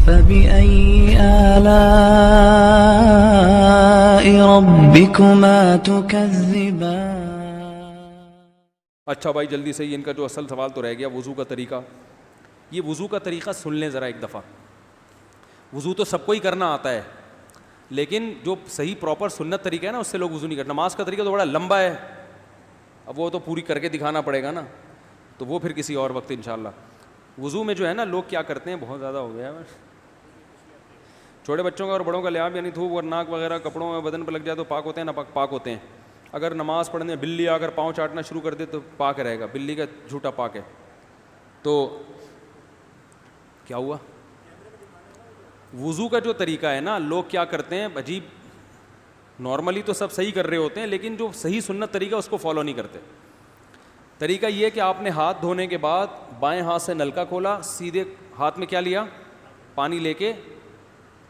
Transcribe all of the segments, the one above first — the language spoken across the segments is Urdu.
فبأي آلاء ربكما تكذبان. اچھا بھائی جلدی سے ان کا جو اصل سوال تو رہ گیا وضو کا طریقہ. یہ وضو کا طریقہ سن لیں ذرا ایک دفعہ. وضو تو سب کو ہی کرنا آتا ہے, لیکن جو صحیح پراپر سنت طریقہ ہے نا اس سے لوگ وضو نہیں کرتے. نماز کا طریقہ تو بڑا لمبا ہے, اب وہ تو پوری کر کے دکھانا پڑے گا نا, تو وہ پھر کسی اور وقت انشاءاللہ. وضو میں جو ہے نا لوگ کیا کرتے ہیں, بہت زیادہ ہو گیا ہے, چھوٹے بچوں کا اور بڑوں کا لحاظ یعنی تھوک اور ناک وغیرہ کپڑوں میں بدن پہ لگ جائے تو پاک ہوتے ہیں, نہ پاک ہوتے ہیں. اگر نماز پڑھنے بلی آ کر پاؤں چاٹنا شروع کر دے تو پاک رہے گا, بلی کا جھوٹا پاک ہے. تو کیا ہوا, وضو کا جو طریقہ ہے نا لوگ کیا کرتے ہیں عجیب, نارملی تو سب صحیح کر رہے ہوتے ہیں لیکن جو صحیح سنت طریقہ اس کو فالو نہیں کرتے. طریقہ یہ کہ آپ نے ہاتھ دھونے کے بعد بائیں ہاتھ سے نلکا کھولا, سیدھے ہاتھ میں کیا لیا, پانی لے کے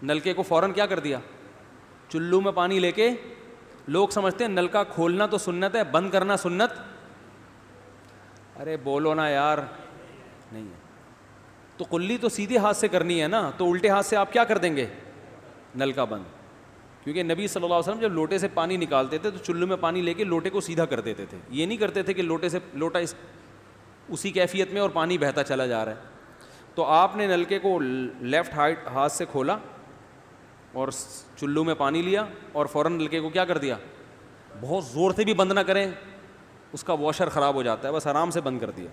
نلکے کو فوراً کیا کر دیا, چلو میں پانی لے کے. لوگ سمجھتے ہیں نلکا کھولنا تو سنت ہے, بند کرنا سنت. ارے بولو نا یار, نہیں ہے. تو کلی تو سیدھے ہاتھ سے کرنی ہے نا, تو الٹے ہاتھ سے آپ کیا کر دیں گے, نلکا بند. کیونکہ نبی صلی اللہ علیہ وسلم جب لوٹے سے پانی نکالتے تھے تو چلو میں پانی لے کے لوٹے کو سیدھا کر دیتے تھے. یہ نہیں کرتے تھے کہ لوٹے سے لوٹا اسی کیفیت میں اور پانی بہتا چلا جا رہا ہے. تو آپ نے نلکے کو لیفٹ ہاتھ سے کھولا اور چلو میں پانی لیا اور فوراً نلکے کو کیا کر دیا, بہت زور سے بھی بند نہ کریں, اس کا واشر خراب ہو جاتا ہے, بس آرام سے بند کر دیا.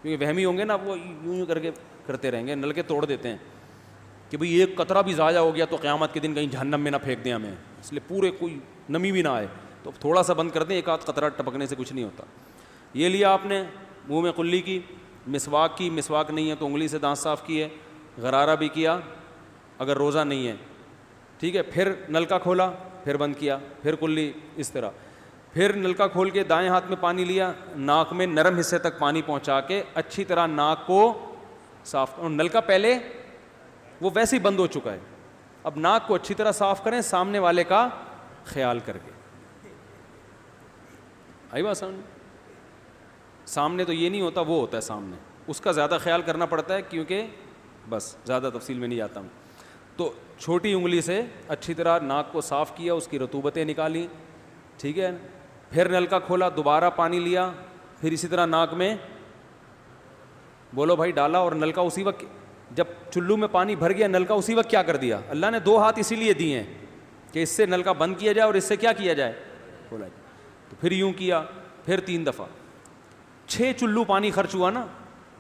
کیونکہ وہمی ہوں گے نا, وہ یوں کر کے کرتے رہیں گے, نلکے توڑ دیتے ہیں کہ بھئی ایک قطرہ بھی ضائع ہو گیا تو قیامت کے دن کہیں جہنم میں نہ پھینک دیں ہمیں, اس لیے پورے کوئی نمی بھی نہ آئے, تو تھوڑا سا بند کر دیں, ایک آدھ قطرہ ٹپکنے سے کچھ نہیں ہوتا. یہ لیا آپ نے, منہ میں کلی کی, مسواک کی, مسواک نہیں ہے تو انگلی سے دانت صاف کیے, غرارہ بھی کیا اگر روزہ نہیں ہے, ٹھیک ہے. پھر نلکا کھولا, پھر بند کیا, پھر کلی, اس طرح. پھر نلکا کھول کے دائیں ہاتھ میں پانی لیا, ناک میں نرم حصے تک پانی پہنچا کے اچھی طرح ناک کو صاف. اور نلکا پہلے وہ ویسے ہی بند ہو چکا ہے, اب ناک کو اچھی طرح صاف کریں سامنے والے کا خیال کر کے. آئی بات سمجھ, سامنے تو یہ نہیں ہوتا, وہ ہوتا ہے سامنے, اس کا زیادہ خیال کرنا پڑتا ہے کیونکہ بس زیادہ تفصیل میں نہیں جاتا ہوں. تو چھوٹی انگلی سے اچھی طرح ناک کو صاف کیا, اس کی رطوبتیں نکالیں, ٹھیک ہے. پھر نلکا کھولا, دوبارہ پانی لیا, پھر اسی طرح ناک میں بولو بھائی ڈالا, اور نلکا اسی وقت جب چلو میں پانی بھر گیا نلکا اسی وقت کیا کر دیا. اللہ نے 2 ہاتھ اسی لیے دیے ہیں کہ اس سے نلکا بند کیا جائے اور اس سے کیا کیا جائے, کھولا جائے. تو پھر یوں کیا, پھر 3 دفعہ, 6 چلو پانی خرچ ہوا نا,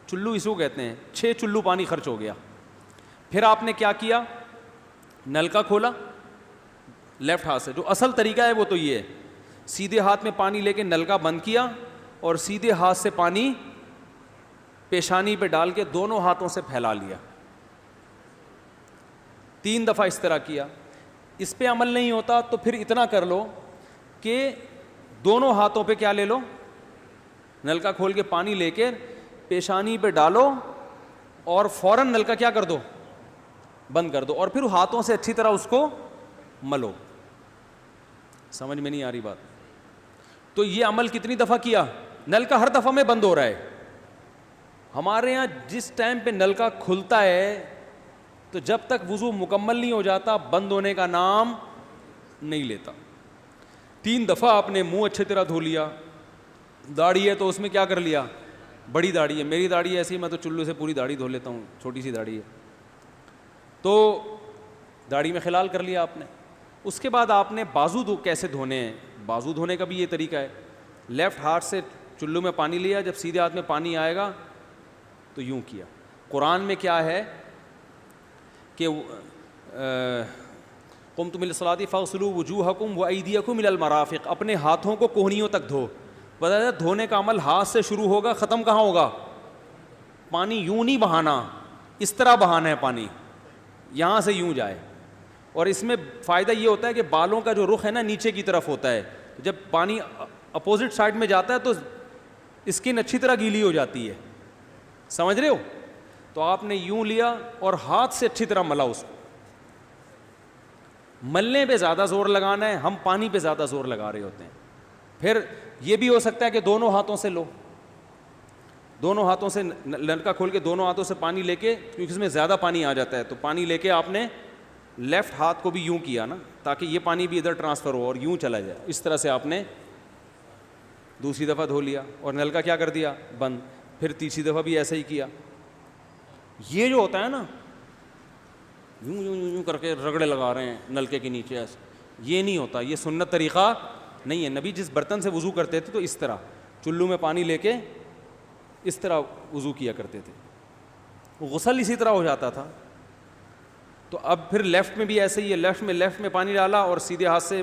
چلو اس کو کہتے ہیں, 6 چلو پانی خرچ ہو گیا. پھر آپ نے کیا کیا, نلکا کھولا لیفٹ ہاتھ سے, جو اصل طریقہ ہے وہ تو یہ ہے, سیدھے ہاتھ میں پانی لے کے نلکا بند کیا اور سیدھے ہاتھ سے پانی پیشانی پہ ڈال کے دونوں ہاتھوں سے پھیلا لیا. 3 دفعہ اس طرح کیا. اس پہ عمل نہیں ہوتا تو پھر اتنا کر لو کہ دونوں ہاتھوں پہ کیا لے لو, نلکا کھول کے پانی لے کے پیشانی پہ ڈالو اور فوراً نلکا کیا کر دو, بند کر دو, اور پھر ہاتھوں سے اچھی طرح اس کو ملو. سمجھ میں نہیں آ رہی بات؟ تو یہ عمل کتنی دفعہ کیا, نلکا ہر دفعہ میں بند ہو رہا ہے. ہمارے ہاں جس ٹائم پہ نلکا کھلتا ہے تو جب تک وضو مکمل نہیں ہو جاتا بند ہونے کا نام نہیں لیتا. 3 دفعہ آپ نے منہ اچھی طرح دھو لیا. داڑھی ہے تو اس میں کیا کر لیا, بڑی داڑھی ہے, میری داڑھی ایسی, میں تو چلو سے پوری داڑھی دھو لیتا ہوں, چھوٹی سی داڑھی ہے, تو داڑھی میں خلال کر لیا آپ نے. اس کے بعد آپ نے بازو کیسے دھونے ہیں, بازو دھونے کا بھی یہ طریقہ ہے. لیفٹ ہاتھ سے چلو میں پانی لیا, جب سیدھے ہاتھ میں پانی آئے گا تو یوں کیا. قرآن میں کیا ہے کہ قمتم الی الصلاۃ فاغسلوا وجوہکم وایدیکم الی المرافق, اپنے ہاتھوں کو کوہنیوں تک دھو. بتایا دھونے کا عمل ہاتھ سے شروع ہوگا, ختم کہاں ہوگا, پانی یوں نہیں بہانا, اس طرح بہانا ہے پانی, یہاں سے یوں جائے. اور اس میں فائدہ یہ ہوتا ہے کہ بالوں کا جو رخ ہے نا نیچے کی طرف ہوتا ہے, جب پانی اپوزٹ سائڈ میں جاتا ہے تو اسکن اچھی طرح گیلی ہو جاتی ہے, سمجھ رہے ہو. تو آپ نے یوں لیا اور ہاتھ سے اچھی طرح ملا اس کو. ملنے پہ زیادہ زور لگانا ہے, ہم پانی پہ زیادہ زور لگا رہے ہوتے ہیں. پھر یہ بھی ہو سکتا ہے کہ دونوں ہاتھوں سے لو, دونوں ہاتھوں سے نلکا کھول کے دونوں ہاتھوں سے پانی لے کے, کیونکہ اس میں زیادہ پانی آ جاتا ہے, تو پانی لے کے آپ نے لیفٹ ہاتھ کو بھی یوں کیا نا, تاکہ یہ پانی بھی ادھر ٹرانسفر ہو اور یوں چلا جائے. اس طرح سے آپ نے دوسری دفعہ دھو لیا اور نلکا کیا کر دیا, بند. پھر تیسری دفعہ بھی ایسا ہی کیا. یہ جو ہوتا ہے نا یوں یوں یوں یوں کر کے رگڑے لگا رہے ہیں نلکے کے نیچے ایسے, یہ نہیں ہوتا, یہ سنت طریقہ نہیں ہے. نبی جس برتن سے وضو کرتے تھے تو اس طرح چلو میں پانی لے کے اس طرح وضو کیا کرتے تھے, غسل اسی طرح ہو جاتا تھا. تو اب پھر لیفٹ میں بھی ایسے ہی ہے, لیفٹ میں پانی ڈالا اور سیدھے ہاتھ سے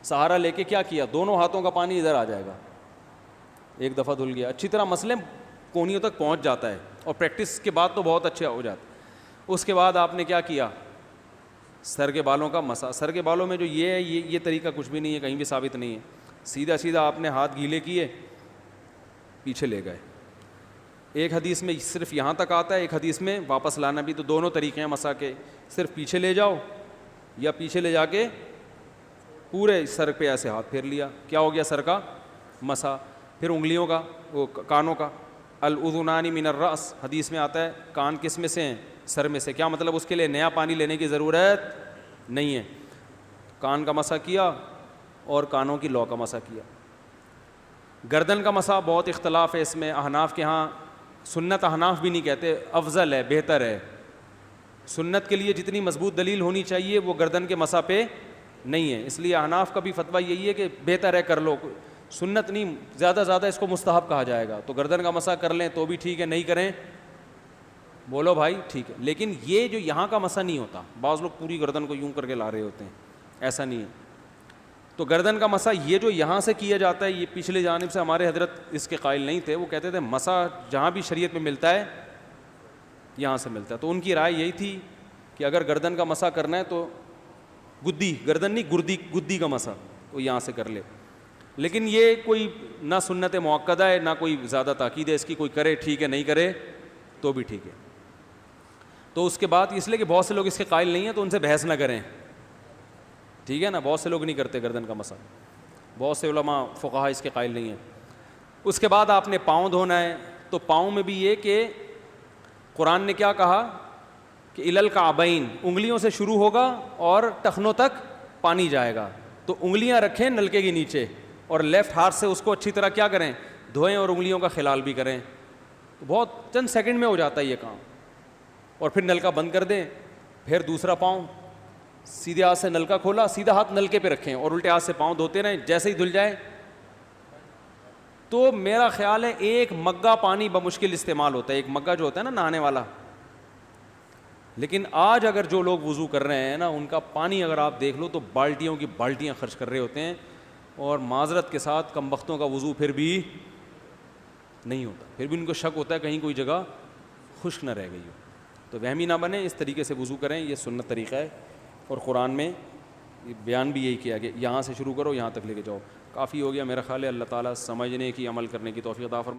سہارا لے کے کیا کیا, دونوں ہاتھوں کا پانی ادھر آ جائے گا. ایک دفعہ دھل گیا, اچھی طرح مسئلے کونیوں تک پہنچ جاتا ہے, اور پریکٹس کے بعد تو بہت اچھا ہو جاتا ہے. اس کے بعد آپ نے کیا کیا, سر کے بالوں کا مسا. سر کے بالوں میں جو یہ ہے یہ طریقہ کچھ بھی نہیں ہے, کہیں بھی ثابت نہیں ہے. سیدھا سیدھا آپ نے ہاتھ گیلے کیے, پیچھے لے گئے. ایک حدیث میں صرف یہاں تک آتا ہے, ایک حدیث میں واپس لانا بھی. تو دونوں طریقے ہیں مسا کے, صرف پیچھے لے جاؤ یا پیچھے لے جا کے پورے سر پہ ایسے ہاتھ پھیر لیا, کیا ہو گیا سر کا مسا. پھر انگلیوں کا, وہ کانوں کا, الاذنان من الراس, حدیث میں آتا ہے کان کس میں سے ہیں, سر میں سے. کیا مطلب, اس کے لیے نیا پانی لینے کی ضرورت نہیں ہے. کان کا مسا کیا اور کانوں کی لو کا مسا کیا. گردن کا مسا بہت اختلاف ہے اس میں. احناف کے ہاں سنت, احناف بھی نہیں کہتے, افضل ہے, بہتر ہے. سنت کے لیے جتنی مضبوط دلیل ہونی چاہیے وہ گردن کے مسا پہ نہیں ہے, اس لیے احناف کا بھی فتویٰ یہی ہے کہ بہتر ہے کر لو, سنت نہیں, زیادہ زیادہ اس کو مستحب کہا جائے گا. تو گردن کا مسا کر لیں تو بھی ٹھیک ہے, نہیں کریں بولو بھائی ٹھیک ہے. لیکن یہ جو یہاں کا مسا نہیں ہوتا, بعض لوگ پوری گردن کو یوں کر کے لا رہے ہوتے ہیں, ایسا نہیں ہے. تو گردن کا مسا یہ جو یہاں سے کیا جاتا ہے, یہ پچھلے جانب سے ہمارے حضرت اس کے قائل نہیں تھے. وہ کہتے تھے مسا جہاں بھی شریعت میں ملتا ہے یہاں سے ملتا ہے. تو ان کی رائے یہی تھی کہ اگر گردن کا مسا کرنا ہے تو گدی, گردن نہیں گدی کا مسا, وہ یہاں سے کر لے. لیکن یہ کوئی نہ سنت مؤکدہ ہے نہ کوئی زیادہ تاکید ہے اس کی, کوئی کرے ٹھیک ہے, نہیں کرے تو بھی ٹھیک ہے. تو اس کے بعد اس لیے کہ بہت سے لوگ اس کے قائل نہیں ہیں تو ان سے بحث نہ کریں, ٹھیک ہے نا. بہت سے لوگ نہیں کرتے گردن کا مسا, بہت سے علماء فقہا اس کے قائل نہیں ہیں. اس کے بعد آپ نے پاؤں دھونا ہے. تو پاؤں میں بھی یہ کہ قرآن نے کیا کہا کہ الی الکعبین, انگلیوں سے شروع ہوگا اور ٹخنوں تک پانی جائے گا. تو انگلیاں رکھیں نلکے کے نیچے اور لیفٹ ہاتھ سے اس کو اچھی طرح کیا کریں, دھوئیں, اور انگلیوں کا خلال بھی کریں. بہت چند سیکنڈ میں ہو جاتا ہے یہ کام. اور پھر نلکا بند کر دیں. پھر دوسرا پاؤں, سیدھے ہاتھ سے نلکا کھولا, سیدھا ہاتھ نلکے پہ رکھیں اور الٹے ہاتھ سے پاؤں دھوتے رہیں. جیسے ہی دھل جائے تو میرا خیال ہے ایک مگا پانی بمشکل استعمال ہوتا ہے, ایک مگا جو ہوتا ہے نا نہانے والا. لیکن آج اگر جو لوگ وضو کر رہے ہیں نا, ان کا پانی اگر آپ دیکھ لو تو بالٹیوں کی بالٹیاں خرچ کر رہے ہوتے ہیں, اور معذرت کے ساتھ کم بختوں کا وضو پھر بھی نہیں ہوتا. پھر بھی ان کو شک ہوتا ہے کہیں کوئی جگہ خشک نہ رہ گئی ہو. تو وہمی نہ بنے, اس طریقے سے وضو کریں, یہ سنت طریقہ ہے. اور قرآن میں بیان بھی یہی کیا کہ یہاں سے شروع کرو یہاں تک لے کے جاؤ. کافی ہو گیا میرا خیال ہے. اللہ تعالیٰ سمجھنے کی, عمل کرنے کی توفیق عطا فرمائے.